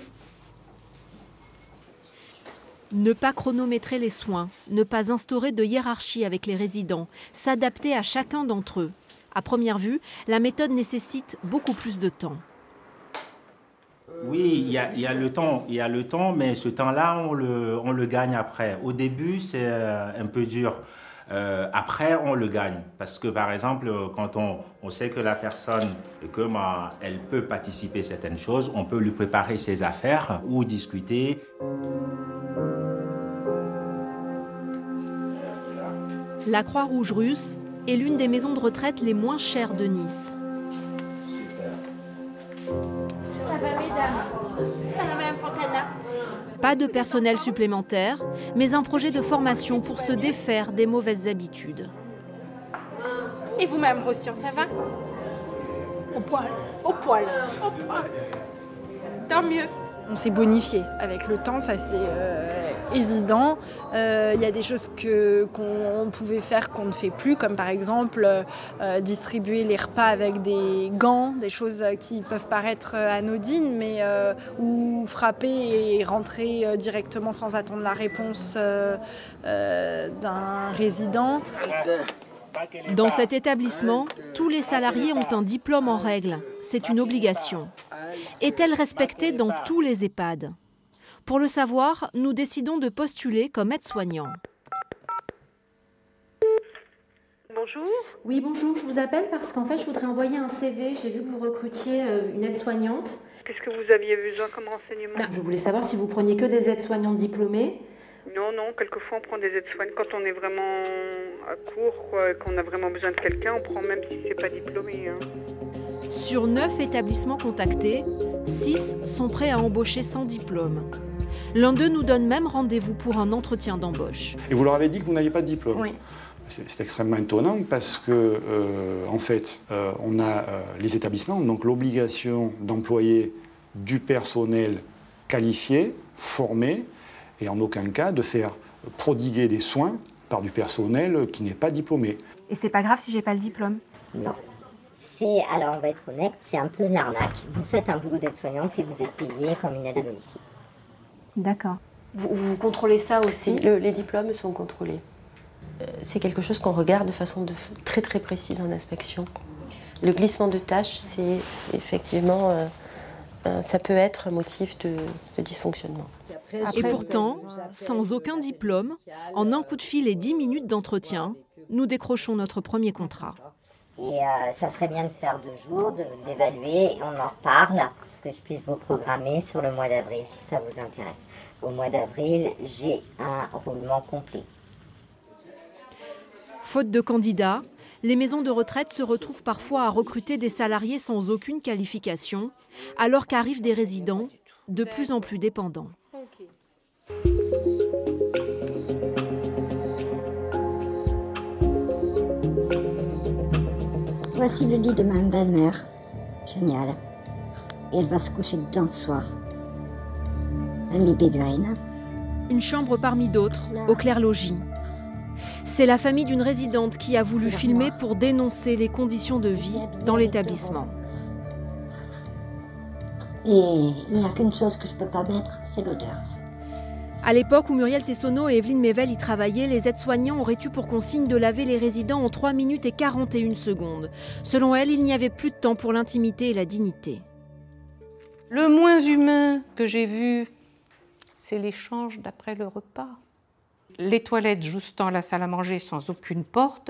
Ne pas chronométrer les soins, ne pas instaurer de hiérarchie avec les résidents, s'adapter à chacun d'entre eux. À première vue, la méthode nécessite beaucoup plus de temps. Oui, il y a le temps, mais ce temps-là, on le gagne après. Au début, c'est un peu dur. Après, on le gagne. Parce que, par exemple, quand on sait que la personne, elle peut participer à certaines choses, on peut lui préparer ses affaires ou discuter. La Croix-Rouge russe est l'une des maisons de retraite les moins chères de Nice. Pas de personnel supplémentaire, mais un projet de formation pour se défaire des mauvaises habitudes. Et vous-même, Rossian, ça va? Au poil. Au poil. Au poil. Tant mieux. On s'est bonifié avec le temps, ça c'est évident. Il y a des choses qu'on pouvait faire qu'on ne fait plus, comme par exemple distribuer les repas avec des gants, des choses qui peuvent paraître anodines, mais ou frapper et rentrer directement sans attendre la réponse d'un résident. Dans cet établissement, tous les salariés ont un diplôme en règle. C'est une obligation. Est-elle respectée dans tous les EHPAD? Pour le savoir, nous décidons de postuler comme aide-soignant. Bonjour. Oui, bonjour. Je vous appelle parce qu'en fait, je voudrais envoyer un CV. J'ai vu que vous recrutiez une aide-soignante. Qu'est-ce que vous aviez besoin comme renseignement? Je voulais savoir si vous preniez que des aides-soignantes diplômées. Non, quelquefois on prend des aides-soignantes quand on est vraiment à court, qu'on a vraiment besoin de quelqu'un, on prend même si c'est pas diplômé. Sur 9 établissements contactés, 6 sont prêts à embaucher sans diplôme. L'un d'eux nous donne même rendez-vous pour un entretien d'embauche. Et vous leur avez dit que vous n'aviez pas de diplôme? Oui. C'est extrêmement étonnant parce que, en fait, on a les établissements ont donc l'obligation d'employer du personnel qualifié, formé, et en aucun cas de faire prodiguer des soins par du personnel qui n'est pas diplômé. Et c'est pas grave si j'ai pas le diplôme? Non. Alors on va être honnête, c'est un peu une arnaque. Vous faites un boulot d'aide-soignante et vous êtes payé comme une aide à domicile. D'accord. Vous contrôlez ça aussi? Les diplômes sont contrôlés. C'est quelque chose qu'on regarde de façon très très précise en inspection. Le glissement de tâches, c'est effectivement, ça peut être motif de dysfonctionnement. Et pourtant, sans aucun diplôme, en un coup de fil et 10 minutes d'entretien, nous décrochons notre premier contrat. Et ça serait bien de faire 2 jours, d'évaluer, et on en reparle, pour que je puisse vous programmer sur le mois d'avril, si ça vous intéresse. Au mois d'avril, j'ai un roulement complet. Faute de candidats, les maisons de retraite se retrouvent parfois à recruter des salariés sans aucune qualification, alors qu'arrivent des résidents de plus en plus dépendants. Voici le lit de ma belle-mère. Génial. Et elle va se coucher dedans ce soir. Un lit Béduine. Une chambre parmi d'autres, au Clair-Logis. C'est la famille d'une résidente qui a voulu filmer pour dénoncer les conditions de vie dans l'établissement. Et il n'y a qu'une chose que je ne peux pas mettre, c'est l'odeur. À l'époque où Muriel Tessonneau et Evelyne Mével y travaillaient, les aides-soignants auraient eu pour consigne de laver les résidents en 3 minutes et 41 secondes. Selon elles, il n'y avait plus de temps pour l'intimité et la dignité. Le moins humain que j'ai vu, c'est l'échange d'après le repas. Les toilettes justant la salle à manger sans aucune porte,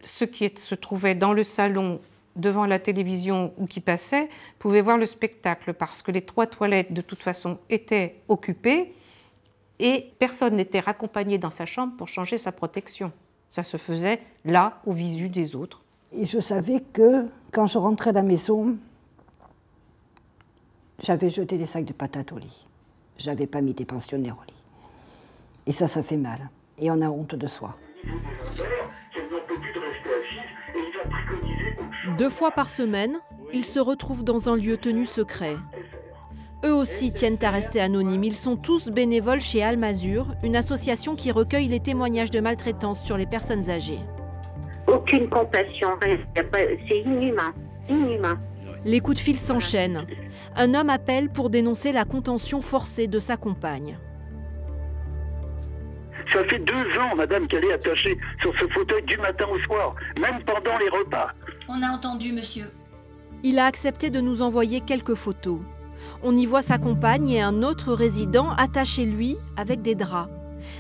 ceux qui se trouvaient dans le salon devant la télévision ou qui passaient pouvaient voir le spectacle parce que les 3 toilettes de toute façon étaient occupées et personne n'était raccompagné dans sa chambre pour changer sa protection. Ça se faisait là, au visu des autres. Et je savais que quand je rentrais à la maison, j'avais jeté des sacs de patates au lit. J'avais pas mis des pensionnaires au lit. Et ça fait mal. Et on a honte de soi. 2 fois par semaine, ils se retrouvent dans un lieu tenu secret. Eux aussi tiennent à rester anonymes. Ils sont tous bénévoles chez Almazur, une association qui recueille les témoignages de maltraitance sur les personnes âgées. Aucune compassion, c'est inhumain, inhumain. Les coups de fil s'enchaînent. Un homme appelle pour dénoncer la contention forcée de sa compagne. Ça fait 2 ans, madame, qu'elle est attachée sur ce fauteuil du matin au soir, même pendant les repas. On a entendu, monsieur. Il a accepté de nous envoyer quelques photos. On y voit sa compagne et un autre résident attachés lui avec des draps.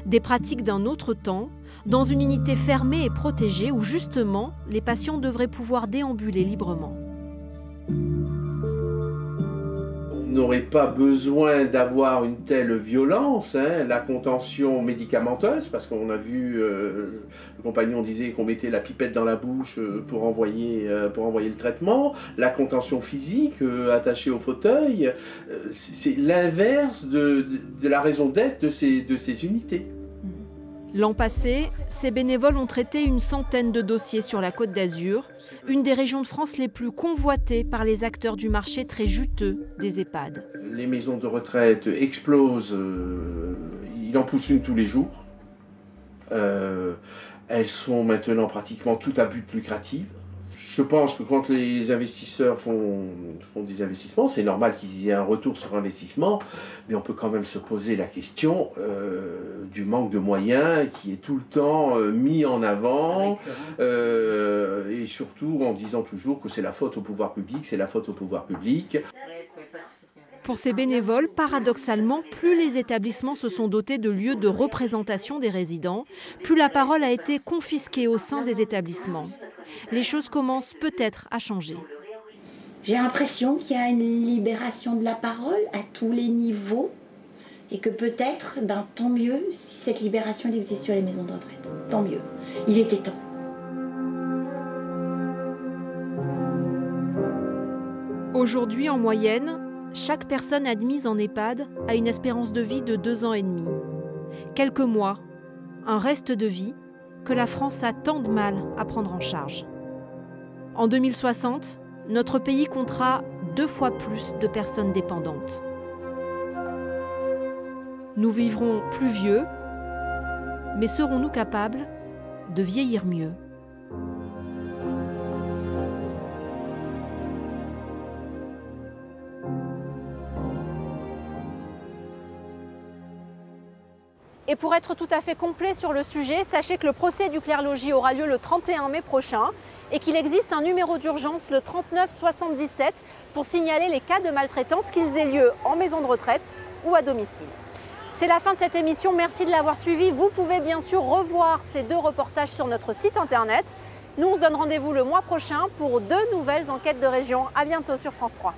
Des pratiques d'un autre temps, dans une unité fermée et protégée où justement les patients devraient pouvoir déambuler librement. On n'aurait pas besoin d'avoir une telle violence, la contention médicamenteuse, parce qu'on a vu, le compagnon disait qu'on mettait la pipette dans la bouche pour envoyer le traitement, la contention physique attachée au fauteuil, c'est l'inverse de la raison d'être de ces unités. L'an passé, ces bénévoles ont traité une centaine de dossiers sur la Côte d'Azur, une des régions de France les plus convoitées par les acteurs du marché très juteux des EHPAD. Les maisons de retraite explosent, il en pousse une tous les jours. Elles sont maintenant pratiquement toutes à but lucratif. Je pense que quand les investisseurs font des investissements, c'est normal qu'il y ait un retour sur investissement, mais on peut quand même se poser la question du manque de moyens qui est tout le temps mis en avant, et surtout en disant toujours que c'est la faute au pouvoir public, c'est la faute au pouvoir public. Pour ces bénévoles, paradoxalement, plus les établissements se sont dotés de lieux de représentation des résidents, plus la parole a été confisquée au sein des établissements. Les choses commencent peut-être à changer. J'ai l'impression qu'il y a une libération de la parole à tous les niveaux et que peut-être, tant mieux si cette libération existe sur les maisons de retraite. Tant mieux. Il était temps. Aujourd'hui, en moyenne, chaque personne admise en EHPAD a une espérance de vie de 2 ans et demi. Quelques mois, un reste de vie que la France a tant de mal à prendre en charge. En 2060, notre pays comptera 2 fois plus de personnes dépendantes. Nous vivrons plus vieux, mais serons-nous capables de vieillir mieux ? Et pour être tout à fait complet sur le sujet, sachez que le procès du Clerlogis aura lieu le 31 mai prochain et qu'il existe un numéro d'urgence, le 3977, pour signaler les cas de maltraitance, qu'ils aient lieu en maison de retraite ou à domicile. C'est la fin de cette émission, merci de l'avoir suivi. Vous pouvez bien sûr revoir ces 2 reportages sur notre site internet. Nous, on se donne rendez-vous le mois prochain pour 2 nouvelles enquêtes de région. À bientôt sur France 3.